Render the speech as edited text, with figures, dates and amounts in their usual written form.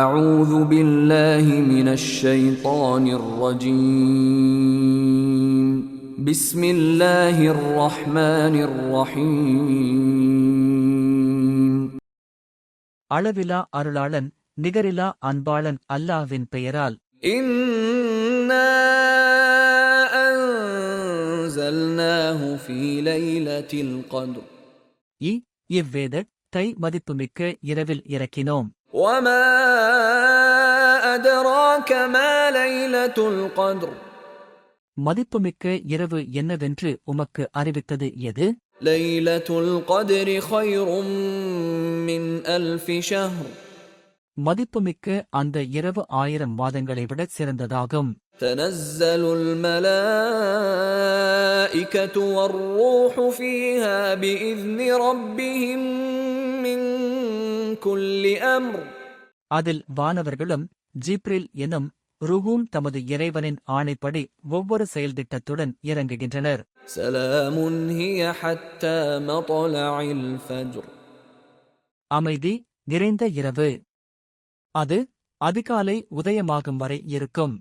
أعوذ بالله من الشيطان الرجيم بسم الله الرحمن الرحيم அளவிலா அருளாளன் நிகரிலா அன்பாளன் அல்லாஹ்வின் பெயரால். إنا أنزلناه في ليلة القدر இவ்வேதத்தை மதிப்புமிக்க இரவில் இறக்கினோம். وما أدراك ما ليلة القدر மதிப்புமிக்க இரவு என்னவென்று உமக்கு அறிவித்தது எது? ليلة القدر خير من 1000 شهر மதிப்புமிக்க அந்த இரவு 1000 மாதங்களை விட சிறந்ததாகும். تنزل الملائكة والروح فيها بإذن ربهم من كل أمر அதில் வானவர்களும் ஜிப்ரில் எனும் ருஹூம் தமது இறைவனின் ஆணைப்படி ஒவ்வொரு செயல்திட்டத்துடன் இறங்குகின்றனர். سلام هي حتى مطلع الفجر அமைதி நிறைந்த இரவு. அது அதிகாலை உதயமாகும் வரை இருக்கும்.